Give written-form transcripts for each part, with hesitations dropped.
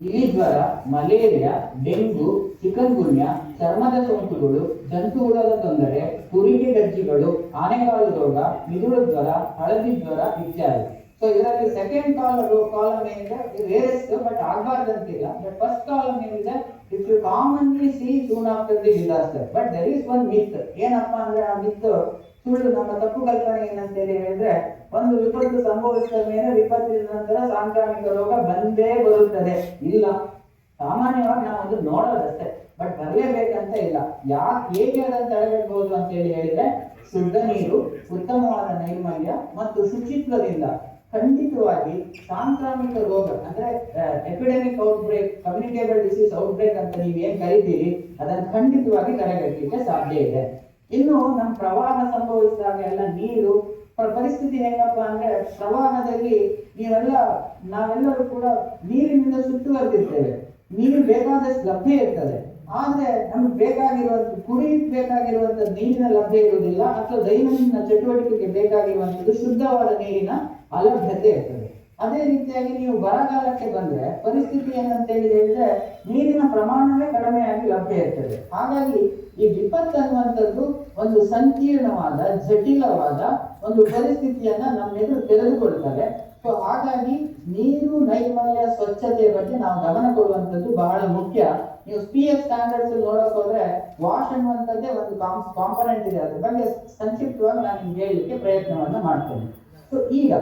ಇಲಿ ಜ್ವರ, malaria, dengue, chicken ಗುನ್ಯಾ, ಚರ್ಮದ ಸೋಂಕುಗಳು, ಜಂತುಹುಳದ ತೊಂದರೆ, ತುರಿಗೆ ಗಜ್ಜಿಗಳು, ಆನೆಗಾಲು ರೋಗ, ಮಿದುಳು ಜ್ವರ, ಹಳದಿ ಜ್ವರ ಇತ್ಯಾದಿ. ಸೊ ಇದರಲ್ಲಿ ಸೆಕೆಂಡ್ ಕಾಲಮ್ ಏನಿದೆ ರೇರೆಸ್ಟ್ ಬಟ್ ಆಗಬಾರ್ದಂತಿಲ್ಲ. ಬಟ್ ಫಸ್ಟ್ ಕಾಲಮ್ ಏನಿದೆ it you commonly see soon after the disaster. But there is one myth. ಏನಪ್ಪಾ ಅಂದ್ರೆ ಆ ಮಿತ್ ಸುಳ್ಳು, ನಮ್ಮ ತಪ್ಪು ಕಲ್ಪನೆ ಏನಂತೇಳಿ ಹೇಳಿದ್ರೆ, ಒಂದು ವಿಪತ್ತು ಸಂಭವಿಸಿದ ಮೇಲೆ ವಿಪತ್ತಿನ ನಂತರ ಸಾಂಕ್ರಾಮಿಕ ರೋಗ ಬಂದೇ ಬರುತ್ತದೆ. ಇಲ್ಲ, ಸಾಮಾನ್ಯವಾಗಿ ನಾವು ಒಂದು ನೋಡೋದಷ್ಟೇ, ಬಟ್ ಬರಲೇಬೇಕಂತ ಇಲ್ಲ. ಹೇಗೆ ಅದನ್ನು ತಡೆಗಟ್ಟಬಹುದು ಅಂತ ಹೇಳಿದ್ರೆ, ಶುದ್ಧ ನೀರು, ಉತ್ತಮವಾದ ನೈರ್ಮಲ್ಯ ಮತ್ತು ಶುಚಿತ್ವದಿಂದ ಖಂಡಿತವಾಗಿ ಸಾಂಕ್ರಾಮಿಕ ರೋಗ ಅಂದ್ರೆ epidemic outbreak, communicable disease outbreak ಅಂತ ನೀವೇನ್ ಕರಿತೀರಿ, ಅದನ್ನು ಖಂಡಿತವಾಗಿ ತಡೆಗಟ್ಟಲಿಕ್ಕೆ ಸಾಧ್ಯ ಇದೆ. ಇನ್ನು ನಮ್ಮ ಪ್ರವಾಹ ಸಂಭವಿಸಿದಾಗ ಎಲ್ಲ ನೀರು ಪರಿಸ್ಥಿತಿ ಹೆಂಗಪ್ಪ ಅಂದ್ರೆ, ಪ್ರವಾಹದಲ್ಲಿ ನಾವೆಲ್ಲರೂ ಕೂಡ ನೀರಿನಿಂದ ಸುತ್ತುವರೆದಿರ್ತೇವೆ. ನೀರು ಬೇಕಾದಷ್ಟು ಲಭ್ಯ ಇರ್ತದೆ, ಆದ್ರೆ ನಮ್ಗೆ ಬೇಕಾಗಿರುವಂತ ನೀರಿನ ಲಭ್ಯ ಇರುವುದಿಲ್ಲ, ಅಥವಾ ದೈನಂದಿನ ಚಟುವಟಿಕೆಗೆ ಬೇಕಾಗಿರುವಂತದ್ದು ಶುದ್ಧವಾದ ನೀರಿನ ಅಲಭ್ಯತೆ ಇರ್ತದೆ. ಅದೇ ರೀತಿಯಾಗಿ ನೀವು ಬರಗಾಲಕ್ಕೆ ಬಂದ್ರೆ ಪರಿಸ್ಥಿತಿ ಏನಂತ ಹೇಳಿದ್ರೆ, ನೀರಿನ ಪ್ರಮಾಣವೇ ಕಡಿಮೆಯಾಗಿ ಲಭ್ಯ ಇರ್ತದೆ. ಹಾಗಾಗಿ ಈ ವಿಪತ್ತು ಅನ್ನುವಂಥದ್ದು ಒಂದು ಸಂಕೀರ್ಣವಾದ, ಜಟಿಲವಾದ ಒಂದು ಪರಿಸ್ಥಿತಿಯನ್ನ ನಮ್ಮೆದುರು ತೆರೆದುಕೊಳ್ತದೆ. ಸೊ ಹಾಗಾಗಿ ನೀರು, ನೈರ್ಮಲ್ಯ, ಸ್ವಚ್ಛತೆಯ ಬಗ್ಗೆ ನಾವು ಗಮನ ಕೊಡುವಂಥದ್ದು ಬಹಳ ಮುಖ್ಯ. ನೀವು PS ಸ್ಟ್ಯಾಂಡರ್ಡ್ಸ್ ನೋಡಕ್ ಹೋದ್ರೆ ವಾಶ್ ಅನ್ನುವಂಥದ್ದೇ ಒಂದು ಕಾಂಪೊನೆಂಟ್ ಇದೆ. ಅದ್ರ ಬಗ್ಗೆ ಸಂಕ್ಷಿಪ್ತವಾಗಿ ನಾನು ನಿಮ್ಗೆ ಹೇಳಲಿಕ್ಕೆ ಪ್ರಯತ್ನವನ್ನ ಮಾಡ್ತೇನೆ. ಸೊ ಈಗ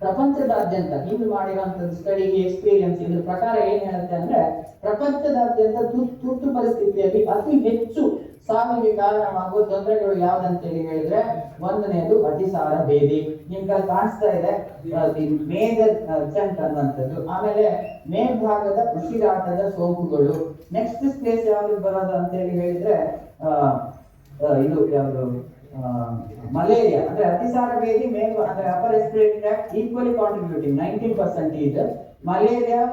ಪ್ರಪಂಚದಾದ್ಯಂತ ನೀವು ಮಾಡಿರುವಂತದ್ದು ಸ್ಟಡಿ ಎಕ್ಸ್ಪೀರಿಯನ್ಸ್ ಇದ್ರ ಪ್ರಕಾರ ಏನ್ ಹೇಳುತ್ತೆ ಅಂದ್ರೆ, ಪ್ರಪಂಚದಾದ್ಯಂತ ತುರ್ತು ಪರಿಸ್ಥಿತಿಯಲ್ಲಿ ಅತಿ ಹೆಚ್ಚು ಸಾವಿಗೆ ಕಾರಣವಾಗುವ ತೊಂದರೆಗಳು ಯಾವ್ದಂತೇಳಿ ಹೇಳಿದ್ರೆ, ಒಂದನೇದು ಅತಿಸಾರ ಭೇದಿ. ನಿಮ್ಗೆ ಕಾಣಿಸ್ತಾ ಇದೆ ಮೇಜರ್ ಚಂಟ್ ಅನ್ನುವಂಥದ್ದು. ಆಮೇಲೆ ಮೇಲ್ಭಾಗದ ಉಸಿರಾಟದ ಸೋಂಕುಗಳು. ನೆಕ್ಸ್ಟ್ ಪ್ಲೇಸ್ ಯಾವ್ದು ಬರೋದು ಅಂತೇಳಿ ಹೇಳಿದ್ರೆ ಇದು ಯಾವುದು, ಮಲೇರಿಯಾ. ಅಂದ್ರೆ ಅತಿಸಾರ ಭೇದಿ ಅಂದ್ರೆ upper respiratory tract equally contributing 19%. Malaria,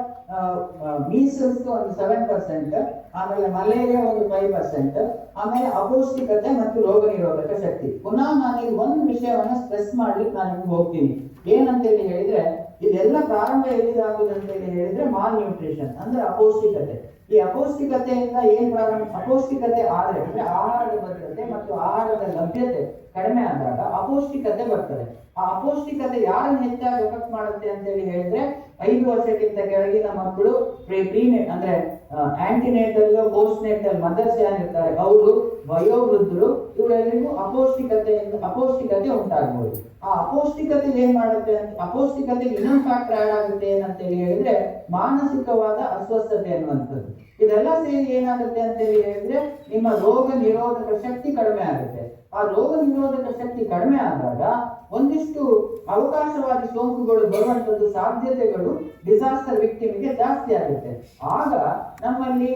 measles ಒಂದು 7%, ಆಮೇಲೆ ಮಲೇರಿಯಾ ಒಂದು 5%, ಆಮೇಲೆ ಅಪೌಷ್ಟಿಕತೆ ಮತ್ತು ರೋಗ ನಿರೋಧಕ ಶಕ್ತಿ. ಪುನಃ ನಾನು ಒಂದು ವಿಷಯವನ್ನ ಸ್ಟ್ರೆಸ್ ಮಾಡ್ಲಿಕ್ಕೆ ನಾನು ಹೋಗ್ತೀನಿ. ಏನಂತೇಳಿ ಹೇಳಿದ್ರೆ, ಇದೆಲ್ಲ ಪ್ರಾರಂಭ ಎಲ್ಲಿದಾಗುದು ಅಂತೇಳಿ ಹೇಳಿದ್ರೆ ಮಾಲ್ ನ್ಯೂಟ್ರಿಷನ್ ಅಂದ್ರೆ ಅಪೌಷ್ಟಿಕತೆ. ಈ ಅಪೌಷ್ಟಿಕತೆಯಿಂದ ಏನ್ ಪ್ರಾರಂಭ, ಅಪೌಷ್ಟಿಕತೆ ಆದ್ರೆ ಅಂದ್ರೆ ಆಹಾರದ ಭದ್ರತೆ ಮತ್ತು ಆಹಾರದ ಲಭ್ಯತೆ ಕಡಿಮೆ ಆದಾಗ ಅಪೌಷ್ಟಿಕತೆ ಬರ್ತದೆ. ಆ ಅಪೌಷ್ಟಿಕತೆ ಯಾರನ್ನು ಹೆಚ್ಚಾಗಿ ಎಫೆಕ್ಟ್ ಮಾಡುತ್ತೆ ಅಂತೇಳಿ ಹೇಳಿದ್ರೆ, 5 ವರ್ಷಕ್ಕಿಂತ ಕೆಳಗಿನ ಮಕ್ಕಳು, ಪ್ರೀನೇಟ್ ಅಂದ್ರೆ ಆಂಟಿನೇಟಲ್, ಪೋಸ್ಟ್ ನೇಟಲ್ ಮದರ್ಸ್ ಏನಿರ್ತಾರೆ ಅವರು, ವಯೋವೃದ್ಧರು, ಇವರೆಲ್ಲರಿಗೂ ಅಪೌಷ್ಟಿಕತೆ ಉಂಟಾಗಬಹುದು. ಆ ಅಪೌಷ್ಟಿಕತೆ ಏನ್ ಮಾಡುತ್ತೆ ಅಂತ, ಅಪೌಷ್ಟಿಕತೆಗೆ ಇನ್ನೊಂದು ಫ್ಯಾಕ್ಟರ್ ಆಡ್ ಆಗುತ್ತೆ ಏನಂತೇಳಿ ಹೇಳಿದ್ರೆ ಮಾನಸಿಕವಾದ ಅಸ್ವಸ್ಥತೆ ಅನ್ನುವಂಥದ್ದು. ಇದೆಲ್ಲ ಸೇರಿ ಏನಾಗುತ್ತೆ ಅಂತೇಳಿ ಹೇಳಿದ್ರೆ ನಿಮ್ಮ ರೋಗ ನಿರೋಧಕ ಶಕ್ತಿ ಕಡಿಮೆ ಆಗುತ್ತೆ. ಆ ರೋಗ ನಿರೋಧಕ ಶಕ್ತಿ ಕಡಿಮೆ ಆದಾಗ ಒಂದಿಷ್ಟು ಅವಕಾಶವಾದಿ ಸೋಂಕುಗಳು ಬರುವಂತದ್ದು ಸಾಧ್ಯತೆಗಳು ಡಿಸಾಸ್ಟರ್ ವಿಕ್ಟಿಮ್ಗೆ ಜಾಸ್ತಿ ಆಗುತ್ತೆ. ಆಗ ನಮ್ಮಲ್ಲಿ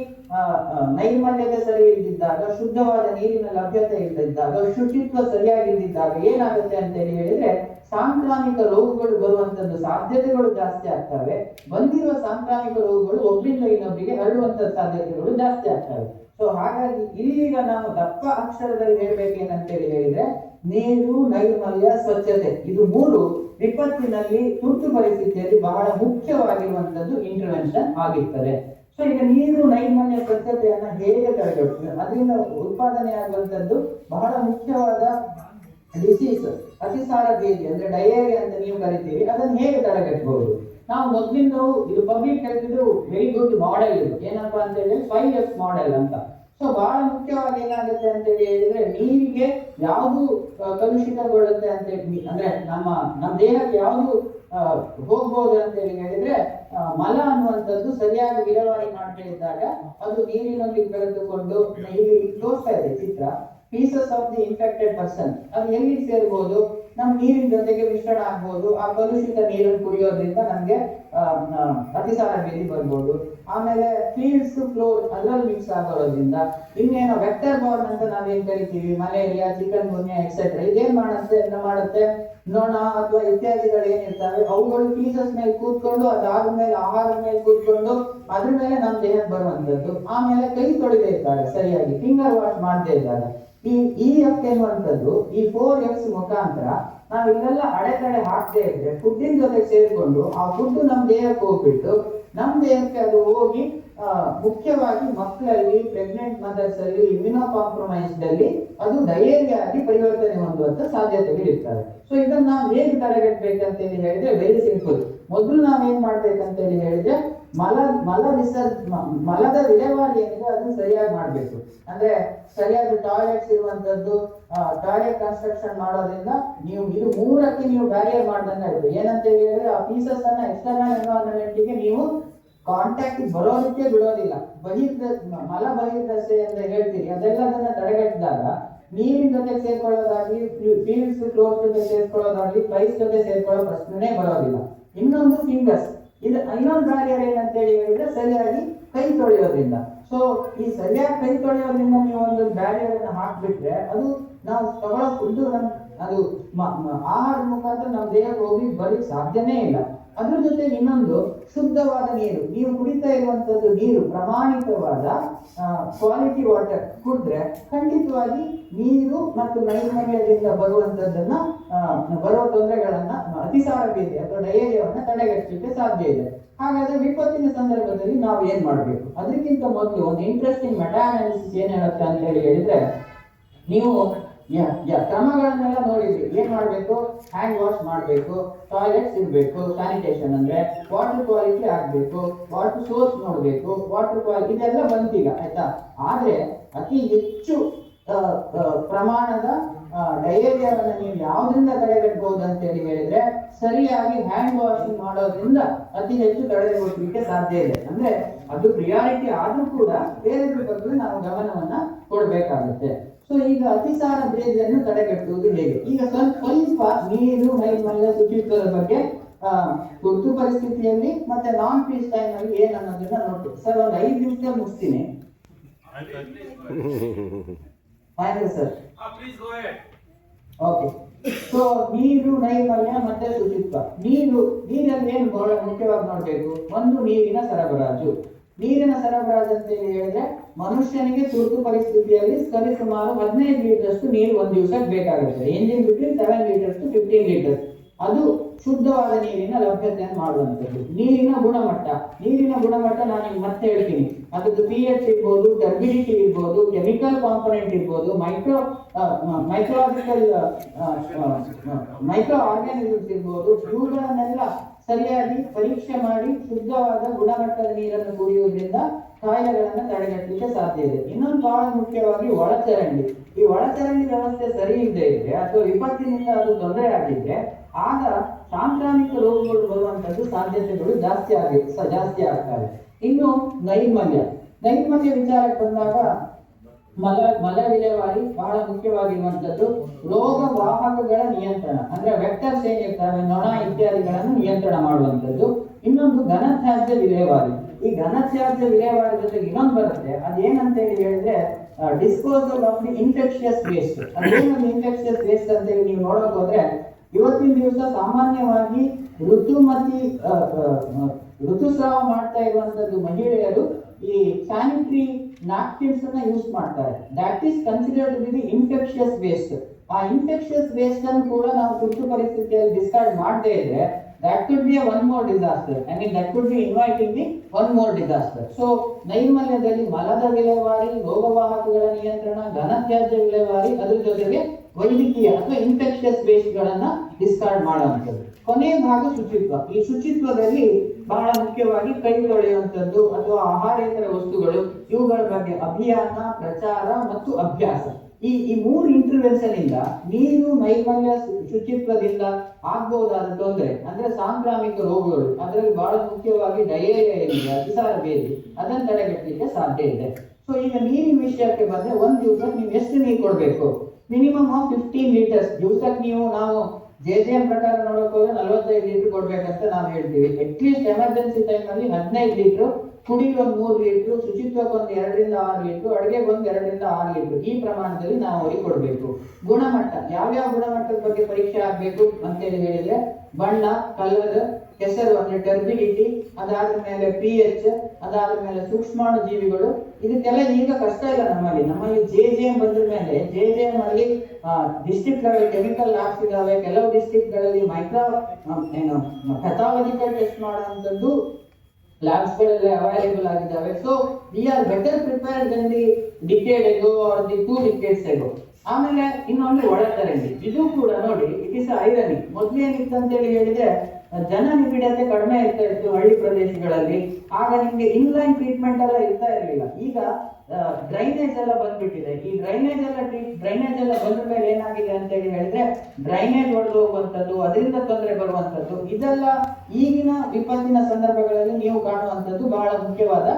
ನೈರ್ಮಲ್ಯತೆ ಸರಿ ಇದ್ದಿದ್ದಾಗ, ಶುದ್ಧವಾದ ನೀರಿನ ಲಭ್ಯತೆ ಇದ್ದಿದ್ದಾಗ, ಶುಚಿತ್ವ ಸರಿಯಾಗಿದ್ದಾಗ ಏನಾಗುತ್ತೆ ಅಂತ ಹೇಳಿದ್ರೆ ಸಾಂಕ್ರಾಮಿಕ ರೋಗಗಳು ಬರುವಂತದ್ದು ಸಾಧ್ಯತೆಗಳು ಜಾಸ್ತಿ ಆಗ್ತವೆ. ಬಂದಿರುವ ಸಾಂಕ್ರಾಮಿಕ ರೋಗಗಳು ಒಬ್ಬರಿಂದ ಇನ್ನೊಬ್ಬರಿಗೆ ಹರಡುವಂತ ಸಾಧ್ಯತೆಗಳು ಜಾಸ್ತಿ ಆಗ್ತವೆ. ಸೊ ಹಾಗಾಗಿ ಇಲ್ಲಿಗ ನಾವು ದಪ್ಪ ಅಕ್ಷರದಲ್ಲಿ ಹೇಳ್ಬೇಕೇನಂತೇಳಿ ಹೇಳಿದ್ರೆ, ನೀರು, ನೈರ್ಮಲ್ಯ, ಸ್ವಚ್ಛತೆ ಇದು 3 ವಿಪತ್ತಿನಲ್ಲಿ, ತುರ್ತು ಪರಿಸ್ಥಿತಿಯಲ್ಲಿ ಬಹಳ ಮುಖ್ಯವಾಗಿರುವಂತದ್ದು ಇಂಟರ್ವೆನ್ಷನ್ ಆಗಿರ್ತದೆ. ಸೊ ಈಗ ನೀರು, ನೈರ್ಮಲ್ಯ, ಸ್ವಚ್ಛತೆಯನ್ನ ಹೇಗೆ ತಡೆಗಟ್ಟುತ್ತದೆ, ಅದರಿಂದ ಉತ್ಪಾದನೆ ಆಗುವಂತದ್ದು ಬಹಳ ಮುಖ್ಯವಾದ ಡಿಸೀಸ್ ಅತಿಸಾರ ಭೇದಿ ಅಂದ್ರೆ ಡಯೇರಿಯಾ ಅಂತ ನೀವು ಕರಿತೀವಿ. ಅದನ್ನು ಹೇಗೆ ತಡೆಗಟ್ಟಬಹುದು? ನಾವು ಮೊದಲಿಂದ ಇದು public health very good model. ಇದು ಏನಪ್ಪಾ ಅಂತ ಹೇಳಿದ್ರೆ 5S ಮಾಡೆಲ್ ಅಂತ. ಸೊ ಬಹಳ ಮುಖ್ಯವಾಗಿ ಏನಾಗುತ್ತೆ ಅಂತ ಹೇಳಿದ್ರೆ, ನೀರಿಗೆ ಯಾವುದು ಕಲುಷಿತಗೊಳ್ಳುತ್ತೆ ಅಂತ ಅಂದ್ರೆ ನಮ್ಮ ದೇಹಕ್ಕೆ ಯಾವುದು ಹೋಗ್ಬೋದು ಅಂತ ಹೇಳಿದ್ರೆ, ಮಲ ಅನ್ನುವಂಥದ್ದು ಸರಿಯಾಗಿ ವಿಲೇವಾರಿ ಮಾಡ್ತಾ ಇದ್ದಾಗ ಅದು ನೀರಿನಲ್ಲಿ ಬೆರೆತುಕೊಂಡು, ಇಲ್ಲಿ ತೋರಿಸ್ತಾ ಇದೆ ಚಿತ್ರ, pieces of the infected person ಅದು ಎಲ್ಲಿ ಸೇರ್ಬೋದು, ನಮ್ಮ ನೀರಿನ ಜೊತೆಗೆ ಮಿಶ್ರಣ ಆಗ್ಬೋದು. ಆ ಕಲುಷಿತ ನೀರನ್ನು ಕುಡಿಯೋದ್ರಿಂದ ನಮ್ಗೆ ಅತಿಸಾರ ಭೇದಿ ಬರ್ಬೋದು. ಆಮೇಲೆ ಫೀಲ್ಡ್ಸ್, ಫ್ಲೋರ್ ಅದರಲ್ಲಿ ಮಿಕ್ಸ್ ಆಗೋದ್ರಿಂದ, ಇನ್ನೇನು ವೆಕ್ಟರ್ ಬಾರ್ನ್ ಅಂತ ನಾವೇನ್ ಕರಿತೀವಿ, ಮಲೇರಿಯಾ, ಚಿಕನ್ ಗುನ್ಯಾ ಎಕ್ಸೆಟ್ರಾ, ಇದೇನ್ ಮಾಡುತ್ತೆ ನೊಣ ಅಥವಾ ಇತ್ಯಾದಿಗಳು ಏನಿರ್ತವೆ ಅವುಗಳು ಫೀಸಸ್ ಮೇಲೆ ಕೂತ್ಕೊಂಡು, ಅದಾದ್ಮೇಲೆ ಆಹಾರದ ಮೇಲೆ ಕೂತ್ಕೊಂಡು ಅದ್ರ ಮೇಲೆ ನಮ್ಮ ದೇಹಕ್ಕೆ ಬರುವಂತದ್ದು. ಆಮೇಲೆ ಕೈ ತೊಳಿದೇ ಇದ್ದಾಗ, ಸರಿಯಾಗಿ ಫಿಂಗರ್ ವಾಶ್ ಮಾಡದೇ ಇದ್ದಾಗ, ಈ EF ಎನ್ನುವಂಥದ್ದು ಈ 4Fs ಮುಖಾಂತರ ನಾವು ಇದೆಲ್ಲ ಅಡೆತಡೆ ಹಾಕದೇ ಇದ್ರೆ ಫುಡ್ಡಿನ ಜೊತೆ ಸೇರಿಕೊಂಡು ಆ ಫುಡ್ ನಮ್ಮ ದೇಹಕ್ಕೆ ಹೋಗ್ಬಿಟ್ಟು ನಮ್ಮ ದೇಹಕ್ಕೆ ಅದು ಹೋಗಿ ಮುಖ್ಯವಾಗಿ ಮಕ್ಕಳಲ್ಲಿ, ಪ್ರೆಗ್ನೆಂಟ್ ಮದರ್ಸ್ ಅಲ್ಲಿ, ಇಮ್ಯುನೋ ಕಾಂಪ್ರಮೈಸ್ಡ್ ಅಲ್ಲಿ ಅದು ಡಯೇರಿಯಾ ಆಗಿ ಪರಿವರ್ತನೆ ಹೊಂದುವಂತ ಸಾಧ್ಯತೆಗಳಿರ್ತವೆ. ಸೊ ಇದನ್ನ ನಾವು ಹೇಗೆ ತಡೆಗಟ್ಟಬೇಕಂತ ಹೇಳಿ ಹೇಳಿದ್ರೆ ವೆರಿ ಸಿಂಪಲ್. ಮೊದಲು ನಾವೇನ್ ಮಾಡ್ಬೇಕಂತ ಹೇಳಿ ಹೇಳಿದ್ರೆ ಮಲದ ವಿಲೇವಾರಿ ಏನಿದೆ ಅದನ್ನ ಸರಿಯಾಗಿ ಮಾಡ್ಬೇಕು. ಅಂದ್ರೆ ಸರಿಯಾದ ಟಾಯ್ಲೆಟ್ಸ್ ಇರುವಂತದ್ದು, ಟಾಯ್ಲೆಟ್ ಕನ್ಸ್ಟ್ರಕ್ಷನ್ ಮಾಡೋದ್ರಿಂದ ನೀವು ಇದು ಮೂರಕ್ಕೆ ನೀವು ಬ್ಯಾರಿಯರ್ ಮಾಡ್ದಂಗೆ ಆಯ್ತು. ಏನಂತ ಹೇಳಿದ್ರೆ ಆ ಪೀಸಸ್ ಅನ್ನ ಎಕ್ಸ್ಟರ್ನಲ್ ಎನ್ವೈರನ್ಮೆಂಟ್ ಗೆ ನೀವು ಕಾಂಟ್ಯಾಕ್ಟ್ ಬರೋದಕ್ಕೆ ಬಿಡೋದಿಲ್ಲ. ಮಲ ಬಹಿರ್ದಶೆ ಅಂತ ಹೇಳ್ತೀರಿ, ಅದೆಲ್ಲದನ್ನ ತಡೆಗಟ್ಟಿದಾಗ ನೀರಿನ ಜೊತೆ ಸೇರ್ಕೊಳ್ಳೋದಾಗ್ಲಿ, ಫೀಲ್ಡ್ಸ್ ಕ್ಲೋಸ್ ಜೊತೆ ಸೇರ್ಕೊಳ್ಳೋದಾಗ್ಲಿ, ಪ್ರೈಸ್ ಜೊತೆ ಸೇರ್ಕೊಳ್ಳೋ ಪ್ರಶ್ನೆನೇ ಬರೋದಿಲ್ಲ. ಇನ್ನೊಂದು ಫಿಂಗರ್ಸ್, ಇದು ಇನ್ನೊಂದು ಬ್ಯಾರಿಯರ್ ಏನಂತ ಹೇಳಿದ್ರೆ ಸರಿಯಾಗಿ ಕೈ ತೊಳೆಯೋದ್ರಿಂದ. ಸೊ ಈ ಸರಿಯಾಗಿ ಕೈ ತೊಳೆಯೋದ್ರಿಂದ ನೀವು ಒಂದು ಬ್ಯಾರಿಯರ್ ಅನ್ನು ಹಾಕ್ಬಿಟ್ರೆ ಅದು ನಾವು ತಗೊಳ್ಳೋ ಫುಡ್ ಅದು ಆಹಾರದ ಮುಖಾಂತರ ನಮ್ಮ ದೇಹಕ್ಕೆ ಹೋಗಿ ಬರ್ಲಿಕ್ಕೆ ಸಾಧ್ಯನೇ ಇಲ್ಲ. ಅದ್ರ ಜೊತೆ ಇನ್ನೊಂದು ಶುದ್ಧವಾದ ನೀರು, ನೀವು ಕುಡಿತಾ ಇರುವಂತದ್ದು ನೀರು ಪ್ರಮಾಣಿತವಾದ ಕ್ವಾಲಿಟಿ ವಾಟರ್ ಕುಡಿದ್ರೆ ಖಂಡಿತವಾಗಿ ನೀರು ಮತ್ತು ನೈರ್ಮಲ್ಯದಿಂದ ಬರುವಂತದ್ದನ್ನ ಬರುವ ತೊಂದರೆಗಳನ್ನ, ಅತಿಸಾರ ಭೇದಿ ಅಥವಾ ಡಯೇರಿಯಾವನ್ನ ತಡೆಗಟ್ಟಲಿಕ್ಕೆ ಸಾಧ್ಯ ಇದೆ. ಹಾಗಾದ್ರೆ ವಿಪತ್ತಿನ ಸಂದರ್ಭದಲ್ಲಿ ನಾವು ಏನ್ ಮಾಡ್ಬೇಕು? ಅದಕ್ಕಿಂತ ಮೊದಲು ಒಂದು ಇಂಟ್ರೆಸ್ಟಿಂಗ್ ಮೆಟಾ ಅನಾಲಿಸಿಸ್ ಏನ್ ಹೇಳುತ್ತೆ ಅಂತ ಹೇಳಿದ್ರೆ, ನೀವು ಕ್ರಮಗಳನ್ನೆಲ್ಲ ನೋಡಿದ್ರಿ. ಏನ್ ಮಾಡ್ಬೇಕು? ಹ್ಯಾಂಡ್ ವಾಶ್ ಮಾಡ್ಬೇಕು, ಟಾಯ್ಲೆಟ್ಸ್ ಇರ್ಬೇಕು, ಸ್ಯಾನಿಟೇಷನ್ ಅಂದ್ರೆ ವಾಟರ್ ಕ್ವಾಲಿಟಿ ಆಗ್ಬೇಕು, ವಾಟರ್ ಸೋರ್ಸ್ ನೋಡ್ಬೇಕು, ವಾಟರ್ ಕ್ವಾಲಿಟಿ ಇದೆಲ್ಲ ಬಂತೀಗ ಆಯ್ತಾ. ಆದ್ರೆ ಅತಿ ಹೆಚ್ಚು ಪ್ರಮಾಣದ ಡಯೇರಿಯಾವನ್ನ ನೀವು ಯಾವ್ದ್ರಿಂದ ತಡೆಗಟ್ಟಬಹುದು ಅಂತ ಹೇಳಿ ಹೇಳಿದ್ರೆ ಸರಿಯಾಗಿ ಹ್ಯಾಂಡ್ ವಾಷಿಂಗ್ ಮಾಡೋದ್ರಿಂದ ಅತಿ ಹೆಚ್ಚು ತಡೆಗಟ್ಟಲಿಕ್ಕೆ ಸಾಧ್ಯ ಇದೆ. ಅಂದ್ರೆ ಅದು ಪ್ರಿಯಾರಿಟಿ ಆದ್ರೂ ಕೂಡ ಬೇರೆ ಬಗ್ಗೆ ನಾವು ಗಮನವನ್ನ ಕೊಡ್ಬೇಕಾಗುತ್ತೆ. ಸೊ ಈಗ ಅತಿಸಾರ ಭೇದಿಯನ್ನು ತಡೆಗಟ್ಟುವುದು ಹೇಗೆ? ಈಗ ಸ್ವಲ್ಪ ನೀರು, ನೈರ್ಮಲ್ಯ, ಶುಚಿತ್ವದ ಬಗ್ಗೆ ತುರ್ತು ಪರಿಸ್ಥಿತಿಯಲ್ಲಿ ಮತ್ತೆ ನಾನ್ ಪೀಸ್ ಟೈಮ್ ಅಲ್ಲಿ ಏನ್ ಅನ್ನೋದನ್ನ ನೋಡ್ತೀವಿ. ಸರ್ ಒಂದು 5 ನಿಮಿಷದಲ್ಲಿ ಮುಗಿಸ್ತೀನಿ. ಆಯ್ತು ಸರ್, ಓಕೆ. ಸೊ ನೀರು, ನೈರ್ಮಲ್ಯ ಮತ್ತೆ ಶುಚಿತ್ವ. ನೀರಲ್ಲಿ ಏನು ಬಹಳ ಮುಖ್ಯವಾಗಿ ನೋಡ್ಬೇಕು? ಒಂದು ನೀರಿನ ಸರಬರಾಜು. ನೀರಿನ ಸರಬರಾಜು ಅಂತ ಹೇಳಿದ್ರೆ ಮನುಷ್ಯನಿಗೆ ತುರ್ತು ಪರಿಸ್ಥಿತಿಯಲ್ಲಿ ಸರಿಸುಮಾರು 15 ಲೀಟರ್ಷ್ಟು ನೀರು ಒಂದು ದಿವಸಕ್ಕೆ ಬೇಕಾಗುತ್ತೆ. Engine between 7 litres to 15 litres. ಅದು ಶುದ್ಧವಾದ ನೀರಿನ ಲಭ್ಯತೆಯನ್ನು ಮಾಡುವಂಥದ್ದು. ನೀರಿನ ಗುಣಮಟ್ಟ ನಾನು ಮತ್ತೆ ಹೇಳ್ತೀನಿ. ಅದಕ್ಕೆ pH ಇರ್ಬೋದು, ಟರ್ಬಿಡಿಟಿ ಇರ್ಬೋದು, ಕೆಮಿಕಲ್ ಕಾಂಪೊನೆಂಟ್ ಇರ್ಬೋದು, ಮೈಕ್ರೋ ಆರ್ಗಾನಿಸಮ್ಸ್ ಇರ್ಬೋದು, ಇವುಗಳನ್ನೆಲ್ಲ ಸರಿಯಾಗಿ ಪರೀಕ್ಷೆ ಮಾಡಿ ಶುದ್ಧವಾದ ಗುಣಮಟ್ಟದ ನೀರನ್ನು ಕುಡಿಯುವುದರಿಂದ ಕಾಯಿಲೆಗಳನ್ನು ತಡೆಗಟ್ಟಲಿಕ್ಕೆ ಸಾಧ್ಯ ಇದೆ. ಇನ್ನೊಂದು ಬಹಳ ಮುಖ್ಯವಾಗಿ ಒಳಚರಂಡಿ. ಈ ಒಳಚರಂಡಿ ವ್ಯವಸ್ಥೆ ಸರಿ ಇಲ್ಲದೆ ಇದ್ರೆ ಅಥವಾ ವಿಪತ್ತಿನಿಂದ ಅದು ತೊಂದರೆ ಆಗಿದ್ರೆ ಆಗ ಸಾಂಕ್ರಾಮಿಕ ರೋಗಗಳು ಬರುವಂತದ್ದು ಸಾಧ್ಯತೆಗಳು ಜಾಸ್ತಿ ಆಗ್ತವೆ. ಇನ್ನು ನೈರ್ಮಲ್ಯ ವಿಚಾರಕ್ಕೆ ಬಂದಾಗ ಮಲ ವಿಲೇವಾರಿ ಬಹಳ ಮುಖ್ಯವಾಗಿರುವಂತದ್ದು. ರೋಗ ವಾಹಕಗಳ ನಿಯಂತ್ರಣ ಅಂದ್ರೆ ವೆಕ್ಟರ್ಸ್ ಏನಿರ್ತವೆ, ನೊಣ ಇತ್ಯಾದಿಗಳನ್ನು ನಿಯಂತ್ರಣ ಮಾಡುವಂತದ್ದು. ಇನ್ನೊಂದು ಘನತ್ಯಾಜ್ಯ ವಿಲೇವಾರಿ. ಈ ಘನತ್ಯಾಜ್ಯ ವಿಲೇವಾರಿ ಜೊತೆಗೆ ಇನ್ನೊಂದು ಬರುತ್ತೆ, ಅದೇನಂತ ಹೇಳಿದ್ರೆ disposal of the infectious waste. ಅದೇನೊಂದು ಇನ್ಫೆಕ್ಷಿಯಸ್ ವೇಸ್ಟ್ ಅಂತ ಹೇಳಿ ನೀವು ನೋಡಕ್ ಹೋದ್ರೆ ಇವತ್ತಿನ ದಿವಸ ಸಾಮಾನ್ಯವಾಗಿ ಋತುಸ್ರಾವ ಮಾಡ್ತಾ ಇರುವಂತದ್ದು ಮಹಿಳೆಯರು ಈ ಸ್ಯಾನಿಟರಿ ನ್ಯಾಪ್ಕಿನ್ಸ್ ಅನ್ನ ಯೂಸ್ ಮಾಡ್ತಾರೆ. That is considered to be infectious waste. ಆ ಇನ್ಫೆಕ್ಷಿಯಸ್ ವೇಸ್ಟ್ ಅನ್ನು ಕೂಡ ನಾವು ತುರ್ತು ಪರಿಸ್ಥಿತಿಯಲ್ಲಿ ಡಿಸ್ಕಾರ್ಡ್ ಮಾಡದೇ ಇದ್ರೆ that could be a one more disaster. I mean that could be inviting the one more disaster. So ನೈರ್ಮಲ್ಯದಲ್ಲಿ ಮಲದ ವಿಲೇವಾರಿ, ರೋಗವಾಹಕಗಳ ನಿಯಂತ್ರಣ, ಘನತ್ಯಾಜ್ಯ ವಿಲೇವಾರಿ, ಅದ್ರ ಜೊತೆಗೆ ವೈದ್ಯಕೀಯ ಅಥವಾ ಇನ್ಫೆಕ್ಷಿಯಸ್ ವೇಸ್ಟ್ ಗಳನ್ನ ಡಿಸ್ಕಾರ್ಡ್ ಮಾಡುವಂಥದ್ದು. ಕೊನೆಯ ಭಾಗ ಶುಚಿತ್ವ. ಈ ಶುಚಿತ್ವದಲ್ಲಿ ಬಹಳ ಮುಖ್ಯವಾಗಿ ಕೈ ತೊಳೆಯುವಂಥದ್ದು ಅಥವಾ ಆಹಾರೇತರ ವಸ್ತುಗಳು, ಇವುಗಳ ಬಗ್ಗೆ ಅಭಿಯಾನ, ಪ್ರಚಾರ ಮತ್ತು ಅಭ್ಯಾಸ. ಈ 3 ಇಂಟರ್ವೆನ್ಷನ್ ಇಂದ ನೀರು, ನೈರ್ಮಲ್ಯ, ಶುಚಿತ್ವದಿಂದ ಆಗಬಹುದಾದ ತೊಂದರೆ ಅಂದ್ರೆ ಸಾಂಕ್ರಾಮಿಕ ರೋಗಗಳು, ಅದರಲ್ಲಿ ಬಹಳ ಮುಖ್ಯವಾಗಿ ಡಯೇರಿಯಾ ಏನಿದೆ, ಅತಿಸಾರ ಭೇದಿ, ಅದನ್ನು ತಡೆಗಟ್ಟಲಿಕ್ಕೆ ಸಾಧ್ಯ ಇದೆ. ಸೊ ಈಗ ನೀರಿನ ವಿಷಯಕ್ಕೆ ಬಂದ್ರೆ ಒಂದ್ ದಿವಸಕ್ಕೆ ನೀವು ಎಷ್ಟು ನೀರು ಕೊಡ್ಬೇಕು? ಮಿನಿಮಮ್ 15 ಲೀಟರ್ಸ್ ದಿವಸಕ್ಕೆ. ನಾವು JJM ಪ್ರಕಾರ ನೋಡಕ್ ಹೋದ್ರೆ 45 ಲೀಟರ್ ಕೊಡ್ಬೇಕಂತ ನಾವು ಹೇಳ್ತೀವಿ. ಅಟ್ಲೀಸ್ಟ್ ಎಮರ್ಜೆನ್ಸಿ ಟೈಮ್ ಅಲ್ಲಿ 15 ಲೀಟರ್, ಕುಡಿಗೆ ಒಂದು 3 ಲೀಟರ್, ಶುಚಿತ್ವಕ್ಕೆ ಒಂದು 2 ರಿಂದ 6 ಲೀಟರ್, ಅಡುಗೆಗೆ ಒಂದು 2 ರಿಂದ 6 ಲೀಟರ್, ಈ ಪ್ರಮಾಣದಲ್ಲಿ ನಾವು ಅವರಿಗೆ ಕೊಡಬೇಕು. ಗುಣಮಟ್ಟ, ಯಾವ್ಯಾವ ಗುಣಮಟ್ಟದ ಬಗ್ಗೆ ಪರೀಕ್ಷೆ ಆಗ್ಬೇಕು ಅಂತ ಹೇಳಿದ್ರೆ ಬಣ್ಣ, ಕಲರ್, ಹೆಸರು ಅಂದ್ರೆ ಟರ್ಬಿಡಿಟಿ, ಅದಾದ ಮೇಲೆ pH, ಅದಾದ ಮೇಲೆ ಸೂಕ್ಷ್ಮಾಣು ಜೀವಿಗಳು. ಇದಕ್ಕೆಲ್ಲ ಈಗ ಕಷ್ಟ ಇಲ್ಲ. ನಮ್ಮಲ್ಲಿ JJM ಬಂದ ಮೇಲೆ JJM ಅಲ್ಲಿ ಡಿಸ್ಟ್ರಿಕ್ಟ್ ಲೆವೆಲ್ ಕೆಮಿಕಲ್ ಲ್ಯಾಬ್ಸ್ ಇದಾವೆ. ಕೆಲವು ಡಿಸ್ಟ್ರಿಕ್ಟ್ ಗಳಲ್ಲಿ ಮೈಕ್ರೋ ಪ್ಯಾಥಾಲಜಿಕಲ್ ಟೆಸ್ಟ್ ಮಾಡುವಂತದ್ದು ಲ್ಯಾಬ್ಸ್ ಗಳಲ್ಲಿ ಅವೈಲೇಬಲ್ ಆಗಿದ್ದಾವೆ. So we are better prepared than the decade ago or the 2 decades ago. ಆಮೇಲೆ ಇನ್ನೊಂದು ಒಳಚರಂಡಿ, ಇದು ಕೂಡ ನೋಡಿ ಇಟ್ ಇಸ್ ಐರನಿ. ಮೊದ್ಲೇನಿತ್ತು ಅಂತ ಹೇಳಿದ್ರೆ ಜನ ನಿಬಿಡತೆ ಕಡಿಮೆ ಇರ್ತಾ ಇತ್ತು ಹಳ್ಳಿ ಪ್ರದೇಶಗಳಲ್ಲಿ. ಆಗ ನಿಮ್ಗೆ ಇನ್ಲೈನ್ ಟ್ರೀಟ್ಮೆಂಟ್ ಎಲ್ಲ ಇರ್ತಾ ಇರಲಿಲ್ಲ. ಈಗ ಡ್ರೈನೇಜ್ ಎಲ್ಲ ಬಂದ್ಬಿಟ್ಟಿದೆ. ಈ ಡ್ರೈನೇಜ್ ಎಲ್ಲ ಬಂದ ಮೇಲೆ ಏನಾಗಿದೆ ಅಂತ ಹೇಳಿದ್ರೆ ಡ್ರೈನೇಜ್ ಒಡೆದು ಹೋಗುವಂಥದ್ದು, ಅದರಿಂದ ತೊಂದರೆ ಬರುವಂಥದ್ದು, ಇದೆಲ್ಲ ಈಗಿನ ವಿಪತ್ತಿನ ಸಂದರ್ಭಗಳಲ್ಲಿ ನೀವು ಕಾಣುವಂಥದ್ದು ಬಹಳ ಮುಖ್ಯವಾದ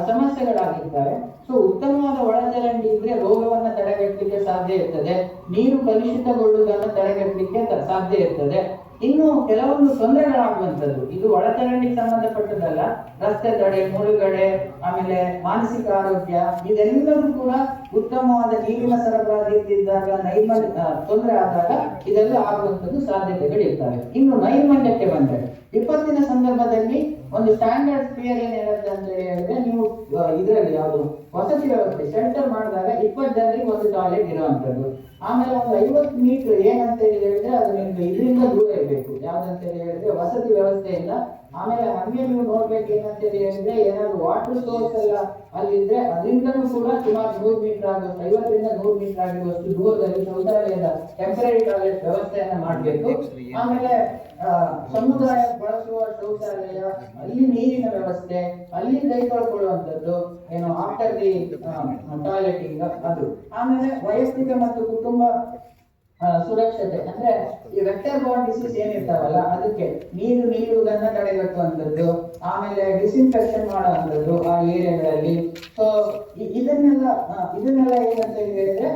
ಸಮಸ್ಯೆಗಳಾಗಿರ್ತವೆ. ಸೊ ಉತ್ತಮವಾದ ಒಳಚರಂಡಿ ಇದ್ರೆ ರೋಗವನ್ನ ತಡೆಗಟ್ಟಲಿಕ್ಕೆ ಸಾಧ್ಯ ಇರ್ತದೆ, ನೀರು ಕಲುಷಿತಗೊಳ್ಳುವುದನ್ನು ತಡೆಗಟ್ಟಲಿಕ್ಕೆ ಸಾಧ್ಯ ಇರ್ತದೆ. ಇನ್ನು ಕೆಲವೊಂದು ತೊಂದರೆಗಳಾಗುವಂಥದ್ದು, ಇದು ಒಳಚರಂಡಿಗೆ ಸಂಬಂಧಪಟ್ಟದಲ್ಲ, ರಸ್ತೆ ತಡೆ, ಮುಳುಗಡೆ, ಆಮೇಲೆ ಮಾನಸಿಕ ಆರೋಗ್ಯ, ಇದೆಲ್ಲವೂ ಕೂಡ ಉತ್ತಮವಾದ ನೀರಿನ ಸರಬರಾಜು ಇದ್ದಾಗ ನೈರ್ಮಲ್ಯ ತೊಂದರೆ ಆದಾಗ ಇದೆಲ್ಲ ಆಗುವಂಥದ್ದು ಸಾಧ್ಯತೆಗಳಿರ್ತವೆ. ಇನ್ನು ನೈರ್ಮಲ್ಯಕ್ಕೆ ಬಂದರೆ ವಿಪತ್ತಿನ ಸಂದರ್ಭದಲ್ಲಿ ಒಂದು ಸ್ಟ್ಯಾಂಡರ್ಡ್ ಸ್ಪಿಯರ್ ಏನ್ ಹೇಳುತ್ತೆ ಅಂತ ಹೇಳಿದ್ರೆ, ನೀವು ಇದರಲ್ಲಿ ಯಾವುದು ವಸತಿ ವ್ಯವಸ್ಥೆ ಶೆಲ್ಟರ್ ಮಾಡಿದಾಗ 20 ಜನರಿಗೆ ಒಂದು ಟಾಯ್ಲೆಟ್ ಇರುವಂತದ್ದು. ಆಮೇಲೆ ಒಂದು 50 ಮೀಟರ್ ಏನಂತ ಹೇಳಿದ್ರೆ ಅದು ನಿಮ್ಗೆ ಇದರಿಂದ ದೂರ ಇರಬೇಕು, ಯಾವ್ದಂತ ಹೇಳಿದ್ರೆ ವಸತಿ ವ್ಯವಸ್ಥೆಯಿಂದ. ಆಮೇಲೆ ಹಂಗೆ ನೀವು ನೋಡ್ಬೇಕು ಏನಂತ ಹೇಳಿದ್ರೆ ಏನಾದ್ರು ವಾಟರ್ ಸೋರ್ಸ್ ಎಲ್ಲ ಅಲ್ಲಿದ್ರೆ ಅದರಿಂದನೂ ಕೂಡ ಸುಮಾರು 100 ಮೀಟರ್ ಆಗುವಷ್ಟು, 50ರಿಂದ 100 ಮೀಟರ್ ಆಗಿರುವಷ್ಟು ದೂರದಲ್ಲಿ ಶೌಚಾಲಯದ ಟೆಂಪರರಿ ಟಾಯ್ಲೆಟ್ ವ್ಯವಸ್ಥೆಯನ್ನ ಮಾಡಬೇಕು. ಆಮೇಲೆ ಸಮುದಾಯ ಬಳಸುವ ಶೌಚಾಲಯ, ಅಲ್ಲಿ ನೀರಿನ ವ್ಯವಸ್ಥೆ, ಅಲ್ಲಿ ಕೈ ತೊಳ್ಕೊಳ್ಳುವಂಥದ್ದು ಏನು ಆಫ್ಟರ್ ದಿ ಟಾಯ್ಲೆಟಿಂಗ್ ಅದು. ಆಮೇಲೆ ವೈಯಕ್ತಿಕ ಮತ್ತು ಕುಟುಂಬ ಸುರಕ್ಷತೆ ಅಂದ್ರೆ ಈ ವೆಕ್ಟರ್ ಬಾರ್ನ್ ಡಿಸೀಸ್ ಏನಿರ್ತಾವಲ್ಲ ಅದಕ್ಕೆ ನೀರು ನಿಲ್ಲುವುದನ್ನ ತಡೆಗಟ್ಟುವಂಥದ್ದು, ಆಮೇಲೆ ಡಿಸ್ಇನ್ಫೆಕ್ಷನ್ ಮಾಡುವಂಥದ್ದು ಆ ಏರಿಯಾಗಳಲ್ಲಿ. ಸೊ ಇದನ್ನೆಲ್ಲ ಏನಂತ ಹೇಳಿದ್ರೆ